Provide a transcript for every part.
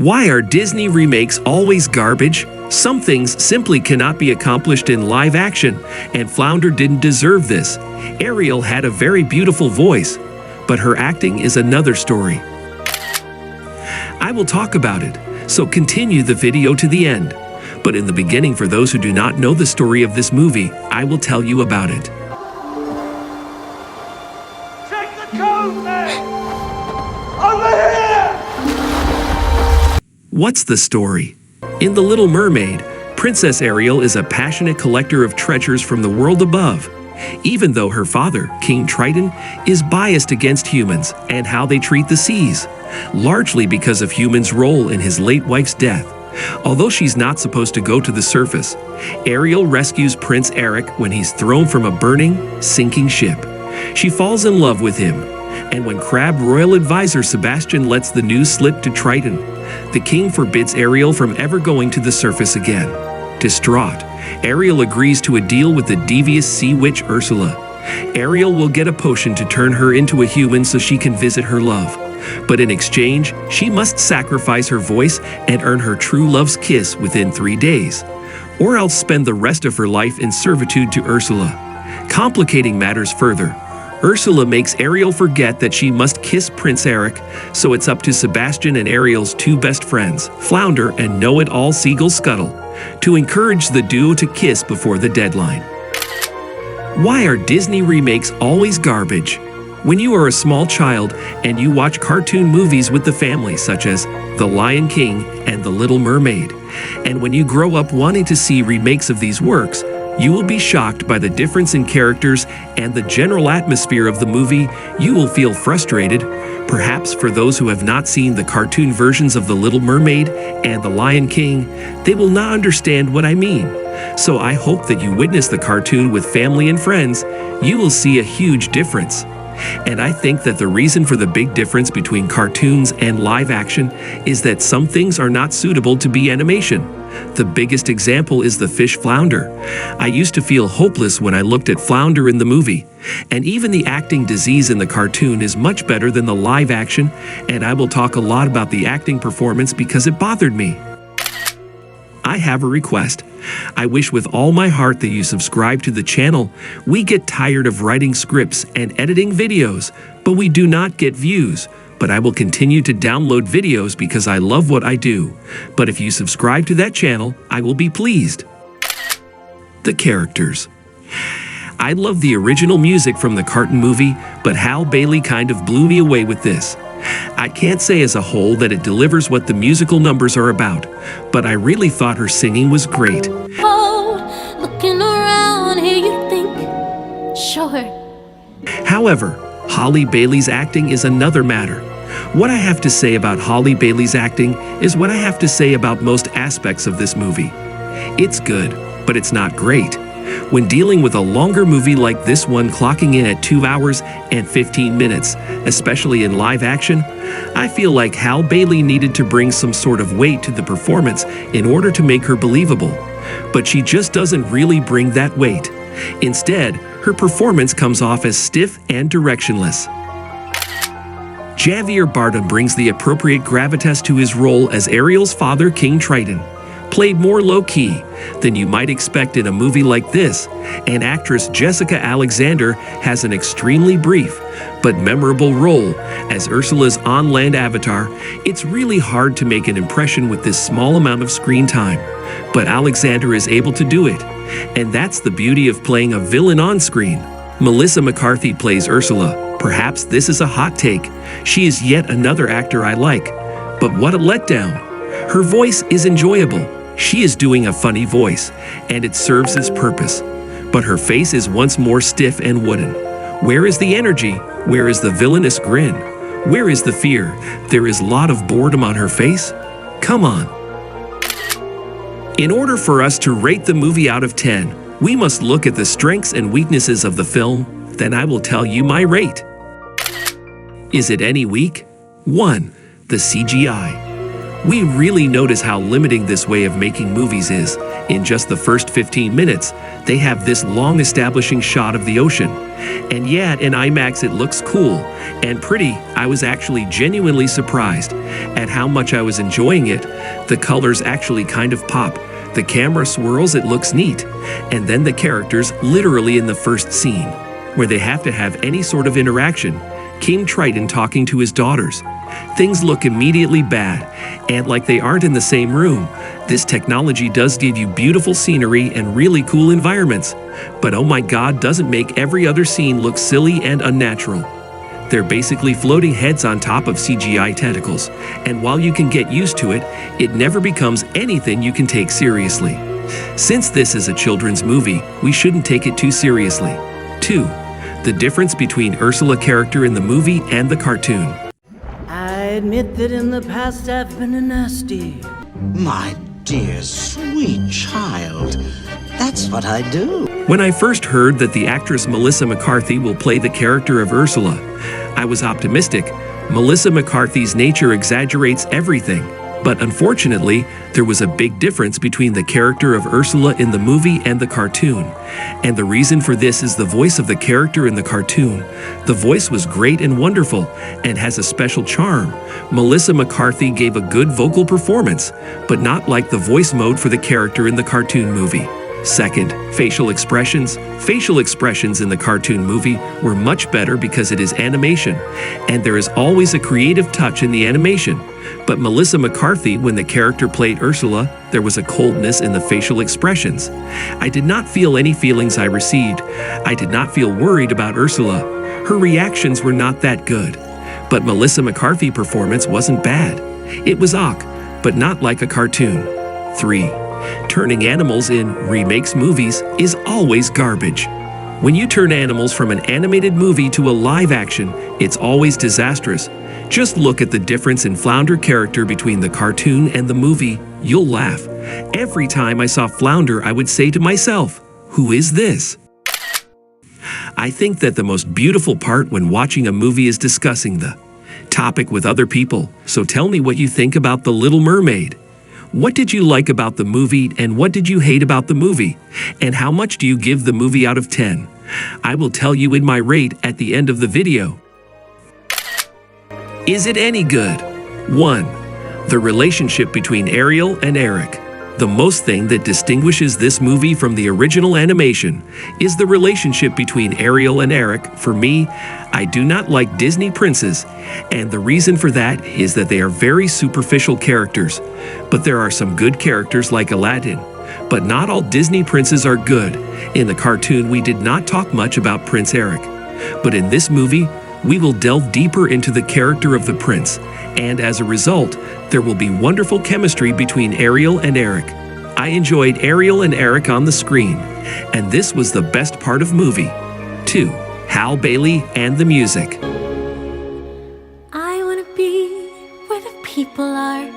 Why are Disney remakes always garbage? Some things simply cannot be accomplished in live action, and Flounder didn't deserve this. Ariel had a very beautiful voice, but her acting is another story. I will talk about it, so continue the video to the end. But in the beginning, for those who do not know the story of this movie, I will tell you about it. Check the code, man! Over here! What's the story? In The Little Mermaid, Princess Ariel is a passionate collector of treasures from the world above, even though her father, King Triton, is biased against humans and how they treat the seas, largely because of humans' role in his late wife's death. Although she's not supposed to go to the surface, Ariel rescues Prince Eric when he's thrown from a burning, sinking ship. She falls in love with him, and when Crab Royal Advisor Sebastian lets the news slip to Triton, the king forbids Ariel from ever going to the surface again. Distraught, Ariel agrees to a deal with the devious sea witch Ursula. Ariel will get a potion to turn her into a human so she can visit her love. But in exchange, she must sacrifice her voice and earn her true love's kiss within 3 days, or else spend the rest of her life in servitude to Ursula. Complicating matters further, Ursula makes Ariel forget that she must kiss Prince Eric, so it's up to Sebastian and Ariel's two best friends, Flounder and Know-It-All Seagull Scuttle, to encourage the duo to kiss before the deadline. Why are Disney remakes always garbage? When you are a small child and you watch cartoon movies with the family such as The Lion King and The Little Mermaid, and when you grow up wanting to see remakes of these works, you will be shocked by the difference in characters and the general atmosphere of the movie. You will feel frustrated. Perhaps for those who have not seen the cartoon versions of The Little Mermaid and The Lion King, they will not understand what I mean. So I hope that you witness the cartoon with family and friends. You will see a huge difference. And I think that the reason for the big difference between cartoons and live action is that some things are not suitable to be animation. The biggest example is the fish Flounder. I used to feel hopeless when I looked at Flounder in the movie, and even the acting disease in the cartoon is much better than the live action, and I will talk a lot about the acting performance because it bothered me. I have a request. I wish with all my heart that you subscribe to the channel. We get tired of writing scripts and editing videos, but we do not get views. But I will continue to download videos because I love what I do. But if you subscribe to that channel, I will be pleased. The characters. I love the original music from the cartoon movie, but Halle Bailey kind of blew me away with this. I can't say as a whole that it delivers what the musical numbers are about, but I really thought her singing was great. Looking around here, you think, sure. However, Halle Bailey's acting is another matter. What I have to say about Halle Bailey's acting is what I have to say about most aspects of this movie. It's good, but it's not great. When dealing with a longer movie like this one clocking in at 2 hours and 15 minutes, especially in live action, I feel like Halle Bailey needed to bring some sort of weight to the performance in order to make her believable. But she just doesn't really bring that weight. Instead, her performance comes off as stiff and directionless. Javier Bardem brings the appropriate gravitas to his role as Ariel's father, King Triton. Played more low-key than you might expect in a movie like this, and actress Jessica Alexander has an extremely brief but memorable role as Ursula's on-land avatar. It's really hard to make an impression with this small amount of screen time, but Alexander is able to do it, and that's the beauty of playing a villain on screen. Melissa McCarthy plays Ursula. Perhaps this is a hot take. She is yet another actor I like, but what a letdown. Her voice is enjoyable. She is doing a funny voice, and it serves its purpose. But her face is once more stiff and wooden. Where is the energy? Where is the villainous grin? Where is the fear? There is a lot of boredom on her face. Come on. In order for us to rate the movie out of 10, we must look at the strengths and weaknesses of the film. Then I will tell you my rate. Is it any weak? 1. The CGI. We really notice how limiting this way of making movies is, In just the first 15 minutes, they have this long establishing shot of the ocean. And yet, in IMAX, it looks cool and pretty. I was actually genuinely surprised at how much I was enjoying it. The colors actually kind of pop. The camera swirls, it looks neat. And then the characters, literally in the first scene, where they have to have any sort of interaction, King Triton talking to his daughters. Things look immediately bad, and like they aren't in the same room. This technology does give you beautiful scenery and really cool environments, but oh my god, doesn't make every other scene look silly and unnatural. They're basically floating heads on top of CGI tentacles, and while you can get used to it, it never becomes anything you can take seriously. Since this is a children's movie, we shouldn't take it too seriously. 2. The difference between Ursula character in the movie and the cartoon. I admit that in the past I've been a nasty. My dear, sweet child, that's what I do. When I first heard that the actress Melissa McCarthy will play the character of Ursula, I was optimistic. Melissa McCarthy's nature exaggerates everything. But unfortunately, there was a big difference between the character of Ursula in the movie and the cartoon. And the reason for this is the voice of the character in the cartoon. The voice was great and wonderful and has a special charm. Melissa McCarthy gave a good vocal performance, but not like the voice mode for the character in the cartoon movie. Second, facial expressions. Facial expressions in the cartoon movie were much better because it is animation, and there is always a creative touch in the animation. But Melissa McCarthy, when the character played Ursula, there was a coldness in the facial expressions. I did not feel any feelings I received. I did not feel worried about Ursula. Her reactions were not that good. But Melissa McCarthy's performance wasn't bad. It was but not like a cartoon. 3. Turning animals in remakes movies is always garbage. When you turn animals from an animated movie to a live action, it's always disastrous. Just look at the difference in Flounder character between the cartoon and the movie. You'll laugh. Every time I saw Flounder, I would say to myself, "Who is this?" I think that the most beautiful part when watching a movie is discussing the topic with other people. So tell me what you think about The Little Mermaid. What did you like about the movie and what did you hate about the movie? And how much do you give the movie out of 10? I will tell you in my rate at the end of the video. Is it any good? 1. The relationship between Ariel and Eric. The most thing that distinguishes this movie from the original animation is the relationship between Ariel and Eric. For me, I do not like Disney princes, and the reason for that is that they are very superficial characters. But there are some good characters like Aladdin. But not all Disney princes are good. In the cartoon, we did not talk much about Prince Eric. But in this movie, we will delve deeper into the character of the prince, and as a result, there will be wonderful chemistry between Ariel and Eric. I enjoyed Ariel and Eric on the screen, and this was the best part of movie. 2. Halle Bailey and the music. I wanna be where the people are.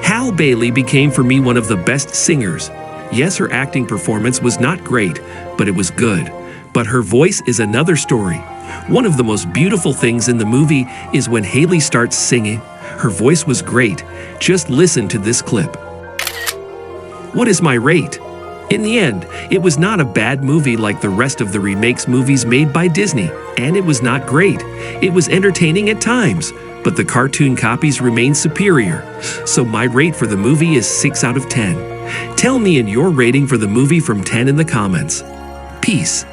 Halle Bailey became for me one of the best singers. Yes, her acting performance was not great, but it was good. But her voice is another story. One of the most beautiful things in the movie is when Haley starts singing. Her voice was great. Just listen to this clip. What is my rate? In the end, it was not a bad movie like the rest of the remakes movies made by Disney, and it was not great. It was entertaining at times, but the cartoon copies remain superior. So my rate for the movie is 6 out of 10. Tell me in your rating for the movie from 10 in the comments. Peace.